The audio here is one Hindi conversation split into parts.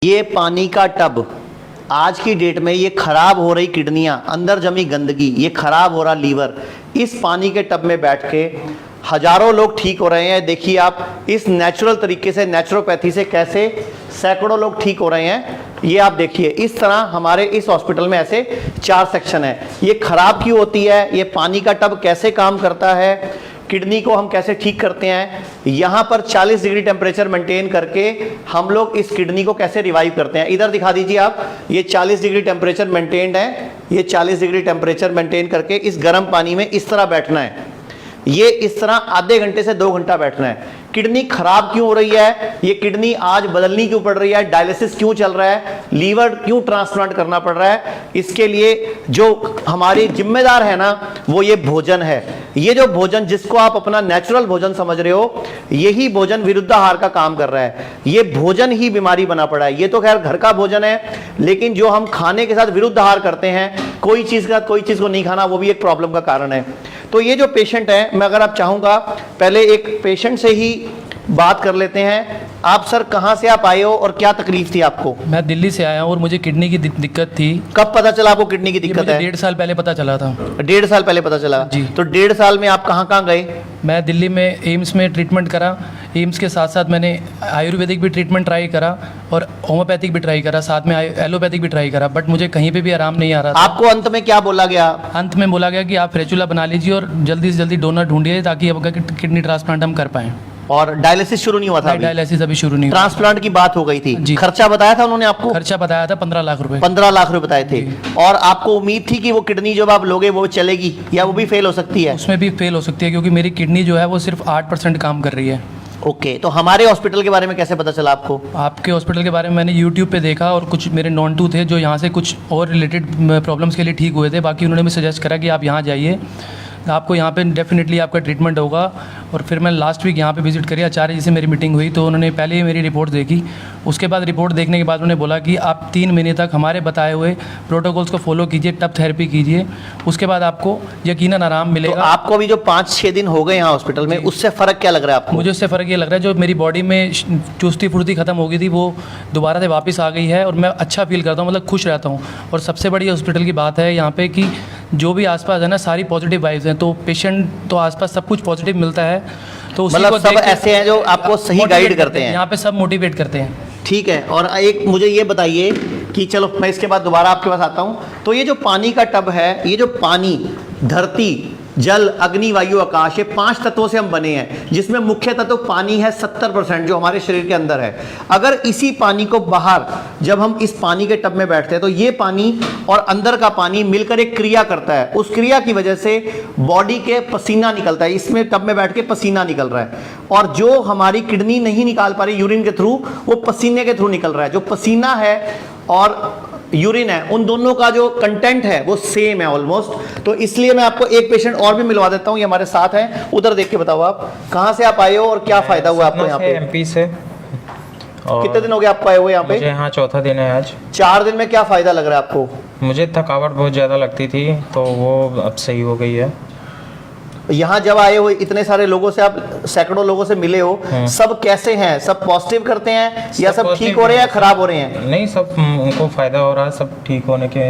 ये पानी का टब, आज की डेट में ये खराब हो रही किडनियां, अंदर जमी गंदगी, ये खराब हो रहा लीवर, इस पानी के टब में बैठ के हजारों लोग ठीक हो रहे हैं। देखिए आप इस नेचुरल तरीके से, नेचुरोपैथी से कैसे सैकड़ों लोग ठीक हो रहे हैं। ये आप देखिए, इस तरह हमारे इस हॉस्पिटल में ऐसे 4 सेक्शन है। ये खराब क्यों होती है, ये पानी का टब कैसे काम करता है, किडनी को हम कैसे ठीक करते हैं, यहाँ पर 40 डिग्री टेम्परेचर मेंटेन करके हम लोग इस किडनी को कैसे रिवाइव करते हैं। इधर दिखा दीजिए आप, ये 40 डिग्री टेम्परेचर मेंटेन्ड है। ये 40 डिग्री टेम्परेचर मेंटेन करके इस गर्म पानी में इस तरह बैठना है। ये इस तरह आधे घंटे से 2 घंटा बैठना है। किडनी खराब क्यों हो रही है, ये किडनी आज बदलनी क्यों पड़ रही है, डायलिसिस क्यों चल रहा है, लीवर क्यों ट्रांसप्लांट करना पड़ रहा है, इसके लिए जो हमारी जिम्मेदार है ना, वो ये भोजन है। ये जो भोजन जिसको आप अपना नेचुरल भोजन समझ रहे हो, यही भोजन विरुद्धाहार का काम कर रहा है। ये भोजन ही बीमारी बना पड़ा है। ये तो खैर घर का भोजन है, लेकिन जो हम खाने के साथ विरुद्धाहार करते हैं, कोई चीज के साथ कोई चीज को नहीं खाना, वो भी एक प्रॉब्लम का कारण है। तो ये जो पेशेंट है, मैं अगर आप चाहूंगा पहले एक पेशेंट से ही बात कर लेते हैं। आप सर कहाँ से आप आए हो और क्या तकलीफ थी आपको? मैं दिल्ली से आया हूँ और मुझे किडनी की दिक्कत थी। कब पता चला आपको किडनी की दिक्कत है? 1.5 साल पहले पता चला था। 1.5 साल पहले पता चला जी। तो 1.5 साल में आप कहाँ कहाँ गए? मैं दिल्ली में एम्स में ट्रीटमेंट करा। एम्स के साथ साथ मैंने आयुर्वेदिक भी ट्रीटमेंट ट्राई करा और होम्योपैथिक भी ट्राई करा, साथ में एलोपैथिक भी ट्राई करा, बट मुझे कहीं पे भी आराम नहीं आ रहा था। आपको अंत में क्या बोला गया? अंत में बोला गया कि आप फ्रेचुला बना लीजिए और जल्दी से जल्दी डोनर ढूंढिए ताकि आपका किडनी ट्रांसप्लांट हम कर पाएँ। और डायलिसिस शुरू नहीं हुआ था? डायलिसिस अभी शुरू नहीं हुआ। ट्रांसप्लांट की बात हो गई थी जी। खर्चा बताया था उन्होंने आपको? खर्चा बताया था 15 लाख रुपए। 15 लाख रुपए बताए थे। और आपको उम्मीद थी कि वो किडनी जब आप लोगे वो चलेगी, या वो भी फेल हो सकती है? उसमें भी फेल हो सकती है क्योंकि मेरी किडनी जो है वो सिर्फ 8% काम कर रही है। ओके, तो हमारे हॉस्पिटल के बारे में कैसे पता चला आपको? आपके हॉस्पिटल के बारे में मैंने यूट्यूब पे देखा और कुछ मेरे नॉन टू थे जो यहाँ से कुछ और रिलेटेड प्रॉब्लम्स के लिए ठीक हुए थे। बाकी उन्होंने मुझे सजेस्ट करा कि आप यहाँ जाइए, आपको यहाँ पे डेफिनेटली आपका ट्रीटमेंट होगा। और फिर मैं लास्ट वीक यहाँ पे विजिट करी, आचार्य जी से मेरी मीटिंग हुई तो उन्होंने पहले ही मेरी रिपोर्ट देखी। उसके बाद रिपोर्ट देखने के बाद उन्होंने बोला कि आप 3 महीने तक हमारे बताए हुए प्रोटोकॉल्स को फॉलो कीजिए, टब थेरेपी कीजिए, उसके बाद आपको यकीनन आराम मिलेगा। तो आपको अभी जो 5-6 दिन हो गए यहाँ हॉस्पिटल में, उससे फ़र्क क्या लग रहा है आपको? मुझे उससे फ़र्क ये लग रहा है जो मेरी बॉडी में चुस्ती फुर्ती खत्म हो गई थी वो दोबारा से वापस आ गई है और मैं अच्छा फील करता हूँ, मतलब खुश रहता हूँ। और सबसे बड़ी हॉस्पिटल की बात है यहाँ पे कि जो भी आसपास है ना, सारी पॉजिटिव वाइब्स हैं, तो पेशेंट तो आसपास सब कुछ पॉजिटिव मिलता है। तो उसी मतलब को सब ऐसे हैं जो आपको सही गाइड करते हैं? यहाँ पे सब मोटिवेट करते हैं। ठीक है। और एक मुझे ये बताइए कि चलो मैं इसके बाद दोबारा आपके पास आता हूँ। तो ये जो पानी का टब है, ये जो पानी, धरती, जल, अग्नि, वायु, आकाश, ये 5 तत्वों से हम बने हैं, जिसमें मुख्य तत्व पानी है 70% जो हमारे शरीर के अंदर है। अगर इसी पानी को बाहर, जब हम इस पानी के टब में बैठते हैं तो ये पानी और अंदर का पानी मिलकर एक क्रिया करता है। उस क्रिया की वजह से बॉडी के पसीना निकलता है। इसमें टब में बैठ के पसीना निकल रहा है, और जो हमारी किडनी नहीं निकाल पा रही यूरिन के थ्रू, वो पसीने के थ्रू निकल रहा है। जो पसीना है और यूरिन है, उन दोनों का जो कंटेंट है वो सेम है ऑलमोस्ट। तो इसलिए मैं आपको एक पेशेंट और भी मिलवा देता हूँ, ये हमारे साथ हैं। उधर देख के बताओ आप कहाँ से आप आए हो और क्या फायदा हुआ आपको यहाँ पे? एमपी से। और कितने दिन हो गए आपको आए हुए यहाँ पे? मुझे यहाँ चौथा दिन है आज। 4 दिन में क्या फायदा लग रहा है आपको? मुझे थकावट बहुत ज़्यादा लगती थी तो वो अब सही हो गई है। यहाँ जब आए हो, इतने सारे लोगों से आप, सैकड़ों लोगों से मिले हो, सब कैसे हैं? सब पॉजिटिव करते हैं या सब ठीक हो रहे हैं या खराब हो रहे हैं? नहीं, सब उनको फ़ायदा हो रहा है, सब ठीक होने के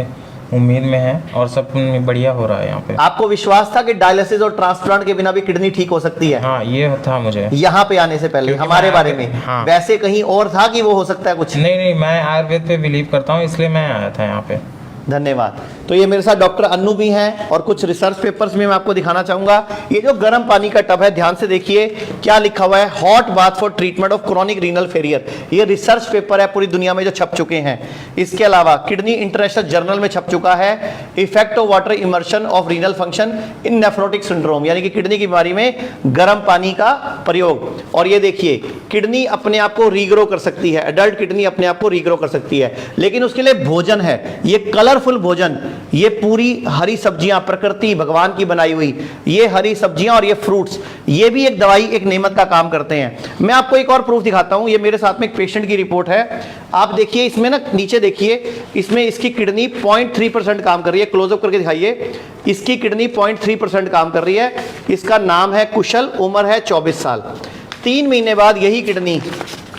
उम्मीद में है और सब बढ़िया हो रहा है यहाँ पे। आपको विश्वास था कि डायलिसिस और ट्रांसप्लांट के बिना भी किडनी ठीक हो सकती है? हाँ, ये था मुझे यहाँ पे आने से पहले हमारे बारे में। हाँ। वैसे कहीं और था कि वो हो सकता है कुछ? नहीं, मैं आयुर्वेद पे बिलीव करता हूँ, इसलिए मैं आया था यहाँ पे। धन्यवाद। तो ये मेरे साथ डॉक्टर अन्नू भी हैं और कुछ रिसर्च पेपर्स में मैं आपको दिखाना चाहूंगा। ये जो गर्म पानी का टब है, ध्यान से देखिए क्या लिखा हुआ है, hot bath for treatment of chronic renal failure. ये रिसर्च पेपर है पूरी दुनिया में जो छप चुके हैं। इसके अलावा किडनी इंटरनेशनल जर्नल में छप चुका है, effect of water immersion of renal function in nephrotic syndrome, यानी कि किडनी की बीमारी में गर्म पानी का प्रयोग। और ये देखिए, किडनी अपने आप को रीग्रो कर सकती है, एडल्ट किडनी अपने आप को रीग्रो कर सकती है, लेकिन उसके लिए भोजन है, ये कलरफुल भोजन, ये पूरी हरी सब्जियां, प्रकृति भगवान की बनाई हुई ये हरी सब्जियां और ये फ्रूट्स, ये भी एक दवाई, एक नेमत का काम करते हैं। मैं आपको एक और प्रूफ दिखाता हूं। ये मेरे साथ में एक पेशेंट की रिपोर्ट है, आप देखिए इसमें ना, नीचे देखिए, इसमें इसकी किडनी 0.3% काम कर रही है। क्लोजअप करके दिखाइए, इसकी किडनी 0.3% काम कर रही है। इसका नाम है कुशल, उम्र है 24 साल। 3 महीने बाद यही किडनी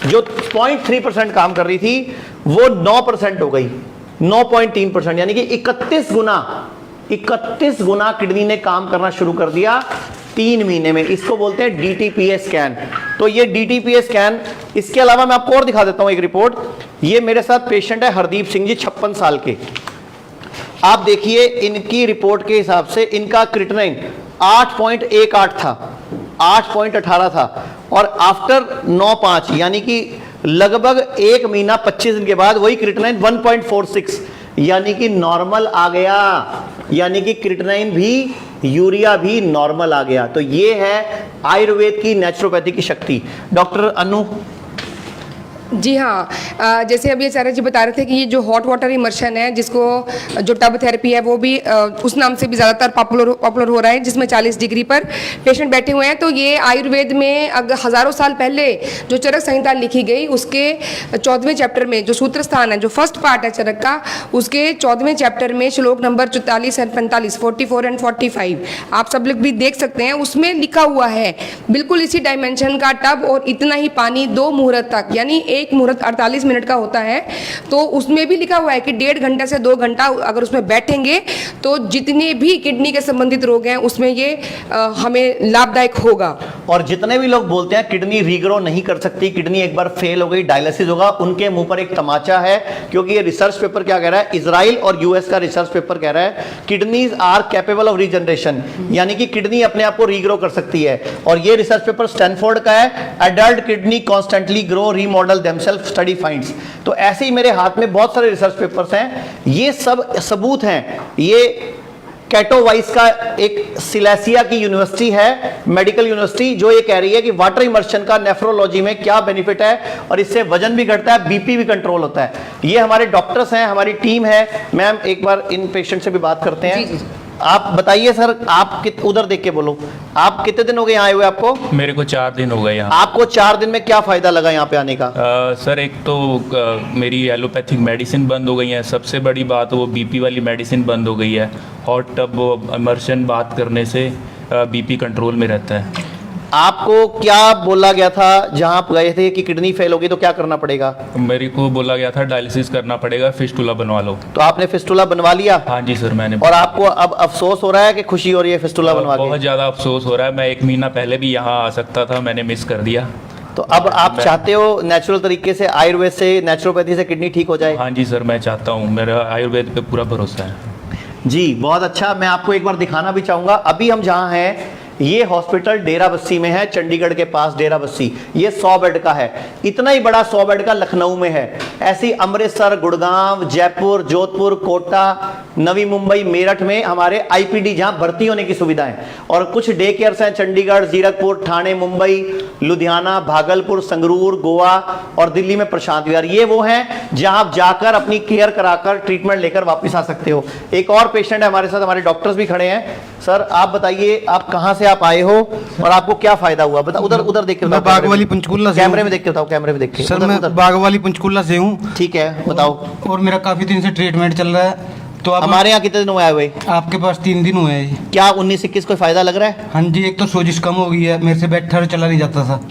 जो 0.3% काम कर रही थी, वो 9% हो गई, 9.3%, यानी कि 31 गुना किडनी ने काम करना शुरू कर दिया 3 महीने में। इसको बोलते हैं DTPA स्कैन। तो ये DTPA स्कैन, इसके अलावा मैं आपको और दिखा देता हूं एक रिपोर्ट। ये मेरे साथ पेशेंट है हरदीप सिंह जी, 56 साल के। आप देखिए इनकी रिपोर्ट के हिसाब से इनका क्रिएटिनिन 8.18 था, 8.18 था, और आफ्टर 9/5 यानी कि लगभग 1 महीना 25 दिन के बाद वही क्रिएटिनिन 1.46 यानी कि नॉर्मल आ गया, यानी कि क्रिएटिनिन भी, यूरिया भी नॉर्मल आ गया। तो ये है आयुर्वेद की, नेचुरोपैथी की शक्ति। डॉक्टर अनु। जी हाँ, जैसे अभी आचार्य जी बता रहे थे कि ये जो हॉट वाटर इमर्शन है, जिसको जो टब थेरेपी है, वो भी उस नाम से भी ज़्यादातर पॉपुलर हो रहा है, जिसमें 40 डिग्री पर पेशेंट बैठे हुए हैं। तो ये आयुर्वेद में अगर हज़ारों साल पहले जो चरक संहिता लिखी गई, उसके 14वें चैप्टर में जो सूत्र स्थान है, जो फर्स्ट पार्ट है चरक का, उसके 14वें चैप्टर में श्लोक नंबर 44 और 45, 44 एंड 45 आप सब लोग भी देख सकते हैं। उसमें लिखा हुआ है बिल्कुल इसी डायमेंशन का टब और इतना ही पानी 2 मुहूर्त तक, यानी एक मुहूर्त 48 मिनट का होता है। तो उसमें भी लिखा हुआ है कि 1.5 घंटा से 2 घंटा अगर उसमें बैठेंगे तो जितने भी किडनी के संबंधित रोग हैं उसमें ये हमें लाभदायक होगा। और जितने भी लोग बोलते हैं किडनी रीग्रो नहीं कर सकती, किडनी एक बार फेल हो गई, डायलिसिस होगा, उनके मुंह पर एक तमाचा है। क्योंकि ये रिसर्च पेपर क्या कह रहा है, इजराइल और यूएस का रिसर्च पेपर कह रहा है kidneys are capable of regeneration, यानी कि किडनी अपने आप को रीग्रो कर सकती है। और ये रिसर्च पेपर स्टैनफोर्ड का है, adult kidney constantly grow, remodel themselves, study finds. तो ऐसे ही मेरे हाथ में बहुत सारे रिसर्च पेपर्स हैं, ये सब सबूत हैं। ये कैटोवाइस का एक सिलेसिया की यूनिवर्सिटी है, मेडिकल यूनिवर्सिटी, जो ये कह रही है कि वाटर इमर्शन का नेफ्रोलॉजी में क्या बेनिफिट है और इससे वजन भी घटता है, बीपी भी कंट्रोल होता है। ये हमारे डॉक्टर्स हैं, हमारी टीम है। मैम एक बार इन पेशेंट से भी बात करते हैं। जी, जी। आप बताइए सर, आप उधर देख के बोलो, आप कितने दिन हो गए यहाँ आए हुए आपको? मेरे को 4 दिन हो गए यहाँ। आपको 4 दिन में क्या फायदा लगा यहाँ पे आने का? सर एक तो मेरी एलोपैथिक मेडिसिन बंद हो गई है, सबसे बड़ी बात वो बीपी वाली मेडिसिन बंद हो गई है। हॉट टब इमर्शन बात करने से बीपी कंट्रोल में रहता है। आपको क्या बोला गया था जहां आप गए थे कि किडनी फेल होगी तो क्या करना पड़ेगा? मेरे को बोला गया था डायलिसिस करना पड़ेगा, फिस्टुला बनवा लो। तो आपने फिस्टुला बनवा लिया? हाँ जी सर, मैंने। और आपको अब अफसोस हो रहा है कि खुशी हो रही है फिस्टुला बनवा के? बहुत ज़्यादा अफसोस हो रहा है। मैं 1 महीना पहले भी यहाँ आ सकता था, मैंने मिस कर दिया। तो अब आप चाहते हो नेचुरल तरीके से, आयुर्वेद से, नेचुरोपैथी से किडनी ठीक हो जाए? हाँ जी सर, मैं चाहता हूँ, मेरा आयुर्वेद पे पूरा भरोसा है। जी बहुत अच्छा। मैं आपको एक बार दिखाना भी चाहूंगा। अभी हम जहां हैं ये हॉस्पिटल डेरा बस्सी में है, चंडीगढ़ के पास डेरा बस्सी। ये 100 बेड का है, इतना ही बड़ा 100 बेड का लखनऊ में है। ऐसी अमृतसर, गुड़गांव, जयपुर, जोधपुर, कोटा, नवी मुंबई, मेरठ में हमारे आईपीडी जहां भर्ती होने की सुविधा है। और कुछ डे केयर्स हैं चंडीगढ़, जीरकपुर, ठाणे, मुंबई, लुधियाना, भागलपुर, संगरूर, गोवा और दिल्ली में प्रशांत विहार। ये वो हैं जहां आप जाकर अपनी केयर कराकर ट्रीटमेंट लेकर वापस आ सकते हो। एक और पेशेंट है हमारे साथ, हमारे डॉक्टर्स भी खड़े हैं। सर आप बताइए, आप कहां से आप आए हो और आपको क्या फायदा हुआ? बता, उधर देख के मैं बागवाली पंचकूला से। कैमरे में देख के बताओ, कैमरे में देख के। सर मैं बागवाली पंचकूला से हूँ। ठीक है, बताओ। और मेरा काफी दिन से ट्रीटमेंट चल रहा है। तो आप हमारे यहाँ कितने दिन हुए आए हुए? आपके पास 3 दिन हुए हैं। क्या 19-21 कोई फायदा लग रहा है? हाँ जी, एक तो सोजिश कम हो गई है, मेरे से बैठा चला नहीं जाता था।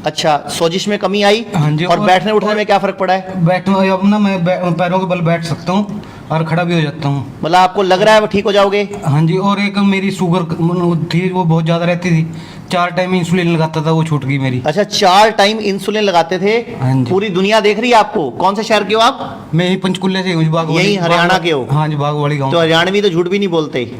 अच्छा, सोजिश में कमी आई? हाँ जी। और बैठने उठने में क्या फर्क पड़ा है? बैठना अब ना मैं पैरों के बल बैठ सकता हूँ और खड़ा भी हो जाता हूँ। मतलब आपको लग रहा है वो ठीक हो जाओगे? हाँ जी। और एक मेरी शुगर थी, वो बहुत ज़्यादा रहती थी। 4 टाइम इंसुलिन लगाता था, वो छूट गई मेरी। अच्छा, 4 टाइम इंसुलिन लगाते थे? हाँ जी। पूरी दुनिया देख रही है आपको। कौन से शहर के हो आप? मैं ही पंचकुले से हूँ, बागवाली। यही हरियाणा के हो? हाँ जी, बागवाली गाँव। तो हरियाणवी तो झूठ भी नहीं बोलते।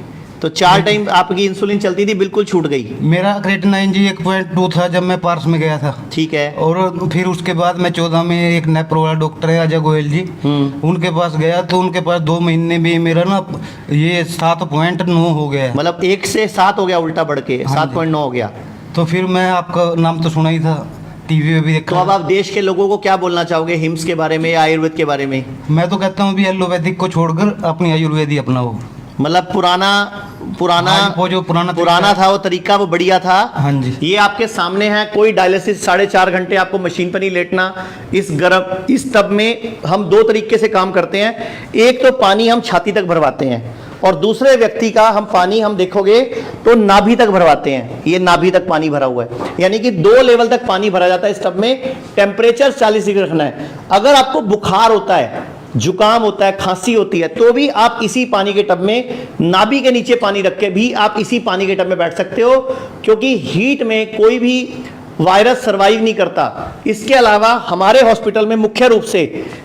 तो 4 टाइम आपकी इंसुलिन चलती थी, बिल्कुल छूट गई। मेरा क्रेटिनाइन जी 1.2 था जब मैं पार्स में गया था। ठीक है। और फिर उसके बाद मैं 14 में एक नेप्रो वाला डॉक्टर है अजय गोयल जी, उनके पास गया तो उनके पास 2 महीने में मेरा ना ये 7.9 हो गया है। मतलब 1 से 7 हो गया, उल्टा बढ़ के 7.9 हो गया। तो फिर मैं आपका नाम तो सुना ही था, टीवी पे भी तो देखा। अब आप देश के लोगों को क्या बोलना चाहोगे हिम्स के बारे में या आयुर्वेद के बारे में? मैं तो कहता हूँ भी एलोपैथिक को छोड़कर अपनी आयुर्वेद ही अपनाओ। मतलब पुराना हाँ, वो जो पुराना था वो तरीका, वो बढ़िया था। हाँ जी। ये आपके सामने है, कोई डायलिसिस 4.5 घंटे आपको मशीन पर नहीं लेटना। इस टब में हम 2 तरीके से काम करते हैं। एक तो पानी हम छाती तक भरवाते हैं और दूसरे व्यक्ति का हम पानी हम देखोगे तो नाभि तक भरवाते हैं, ये नाभि तक पानी भरा हुआ है, यानी कि 2 लेवल तक पानी भरा जाता है इस टब में। टेम्परेचर 40 डिग्री रखना है। अगर आपको बुखार होता है, जुकाम होता है, खांसी होती है, तो भी आप इसी पानी के टब में नाभि के नीचे पानी रख के भी आप इसी पानी के टब में बैठ सकते हो, क्योंकि हीट में कोई भी वायरस सरवाइव नहीं करता। इसके अलावा हमारे हॉस्पिटल में मुख्य रूप से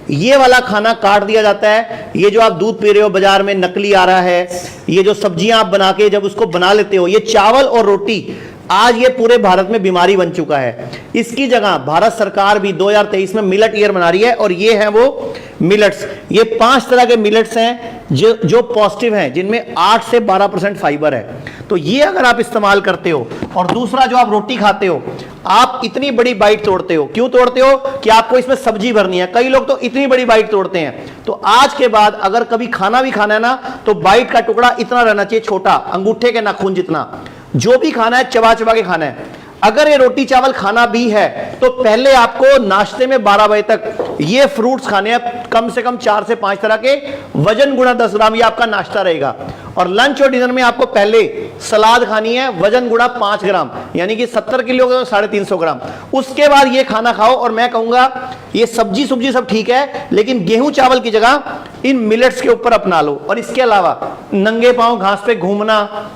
ये वाला खाना काट दिया जाता है। ये जो आप दूध पी रहे हो बाजार में नकली आ रहा है, ये जो सब्जियां आप बना के जब उसको बना लेते हो, ये चावल और रोटी आज ये पूरे भारत में बीमारी बन चुका है। इसकी जगह भारत सरकार भी 2023 में मिलेट ईयर मना रही है, और ये हैं वो मिलेट्स। ये 5 तरह के मिलेट्स हैं जो पॉजिटिव हैं, जिनमें 8 से 12% फाइबर है। तो ये अगर आप इस्तेमाल करते हो, और दूसरा जो आप रोटी खाते हो, आप इतनी बड़ी बाइट तोड़ते हो, क्यों तोड़ते हो कि आपको इसमें सब्जी भरनी है। कई लोग तो इतनी बड़ी बाइट तोड़ते हैं। तो आज के बाद अगर कभी खाना भी खाना है ना, तो बाइट का टुकड़ा इतना रहना चाहिए, छोटा, अंगूठे के नाखून जितना। जो भी खाना है चबा चबा के खाना है। अगर ये रोटी चावल खाना भी है तो पहले आपको नाश्ते में 12 बजे तक ये फ्रूट्स खाने हैं, कम से कम 4 से 5 तरह के, वजन गुणा 10 ग्राम, ये आपका नाश्ता रहेगा। और लंच और डिनर में आपको पहले सलाद खानी है, वजन गुणा 5 ग्राम, यानी कि 70 किलो का 350 ग्राम। उसके बाद ये खाना खाओ। और मैं कहूंगा ये सब्जी सब ठीक है, लेकिन गेहूं चावल की जगह इन मिलेट्स के ऊपर अपना लो। और इसके अलावा नंगे पांव घास पे घूमना,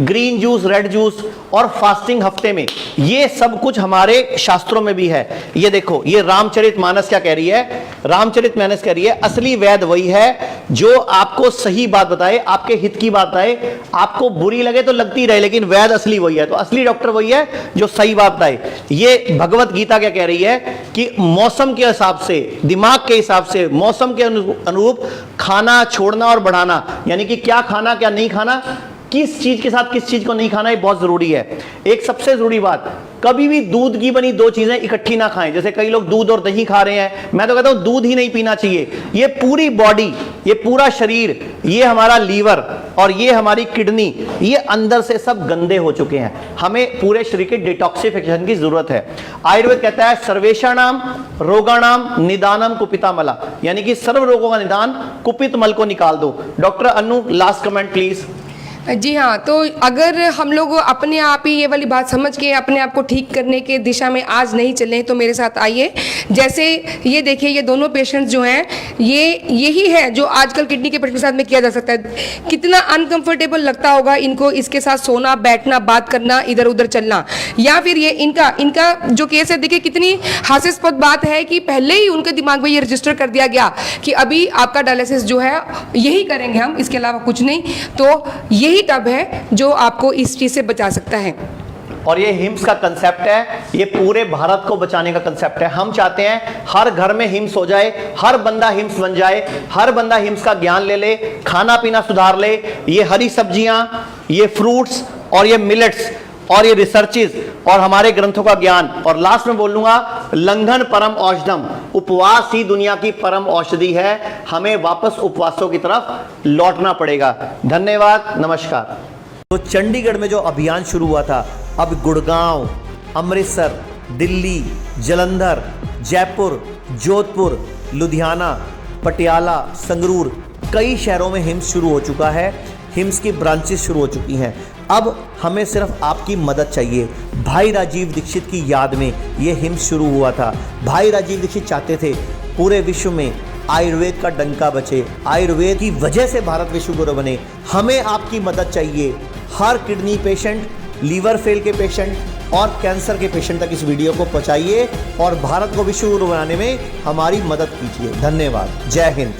ग्रीन जूस, रेड जूस और फास्टिंग हफ्ते में, ये सब कुछ हमारे शास्त्रों में भी है। ये देखो, ये रामचरितमानस क्या कह रही है? रामचरितमानस कह रही है असली वैद्य वही है जो आपको सही बात बताए, आपके हित की बात बताए। आपको बुरी लगे तो लगती रहे, लेकिन वैद्य असली वही है। तो असली डॉक्टर वही है जो सही बात बताए। ये भगवत गीता क्या कह रही है कि मौसम के हिसाब से, दिमाग के हिसाब से, मौसम के अनुरूप खाना छोड़ना और बढ़ाना, यानी कि क्या खाना क्या नहीं खाना, किस चीज के साथ किस चीज को नहीं खाना, ये बहुत जरूरी है। एक सबसे जरूरी बात, कभी भी दूध की बनी 2 चीजें इकट्ठी ना खाएं। जैसे कई लोग दूध और दही खा रहे हैं, मैं तो कहता हूं दूध ही नहीं पीना चाहिए। ये पूरी बॉडी, ये पूरा शरीर, ये हमारा लीवर और ये हमारी किडनी, ये अंदर से सब गंदे हो चुके हैं। हमें पूरे शरीर के डिटॉक्सिफिकेशन की जरूरत है। आयुर्वेद कहता है सर्वेषाणाम रोगाणाम निदानम कुपितामला, यानी कि सर्व रोगों का निदान कुपित मल को निकाल दो। Doctor Anu, last comment please. जी हाँ, तो अगर हम लोग अपने आप ही ये वाली बात समझ के अपने आप को ठीक करने के दिशा में आज नहीं चले तो मेरे साथ आइए। जैसे ये देखिए, ये दोनों पेशेंट्स जो हैं, ये यही है जो आजकल किडनी के पेशेंट के साथ में किया जा सकता है। कितना अनकंफर्टेबल लगता होगा इनको इसके साथ सोना, बैठना, बात करना, इधर उधर चलना। या फिर ये इनका जो केस है, देखिए कितनी हास्यास्पद बात है कि पहले ही उनके दिमाग में ये रजिस्टर कर दिया गया कि अभी आपका डायलिसिस जो है यही करेंगे हम, इसके अलावा कुछ नहीं। तो यही टब है जो आपको इस चीज से बचा सकता है। और ये हिम्स का कंसेप्ट है, ये पूरे भारत को बचाने का कंसेप्ट है। हम चाहते हैं हर घर में हिम्स हो जाए, हर बंदा हिम्स बन जाए, हर बंदा हिम्स का ज्ञान ले ले, खाना पीना सुधार ले। ये हरी सब्जियां, ये फ्रूट्स और ये मिलेट्स और ये रिसर्चेस और हमारे ग्रंथों का ज्ञान। और लास्ट में बोलूंगा, लंघन परम औषधम, उपवास ही दुनिया की परम औषधि है। हमें वापस उपवासों की तरफ लौटना पड़ेगा। धन्यवाद, नमस्कार। तो चंडीगढ़ में जो अभियान शुरू हुआ था, अब गुड़गांव, अमृतसर, दिल्ली, जालंधर, जयपुर, जोधपुर, लुधियाना, पटियाला, संगरूर, कई शहरों में हिम्स शुरू हो चुका है। हिम्स की ब्रांचेस शुरू हो चुकी हैं। अब हमें सिर्फ आपकी मदद चाहिए। भाई राजीव दीक्षित की याद में ये हिम्स शुरू हुआ था। भाई राजीव दीक्षित चाहते थे पूरे विश्व में आयुर्वेद का डंका बचे, आयुर्वेद की वजह से भारत विश्व गुरु बने। हमें आपकी मदद चाहिए। हर किडनी पेशेंट, लीवर फेल के पेशेंट और कैंसर के पेशेंट तक इस वीडियो को पहुंचाइए और भारत को विश्व गुरु बनाने में हमारी मदद कीजिए। धन्यवाद। जय हिंद।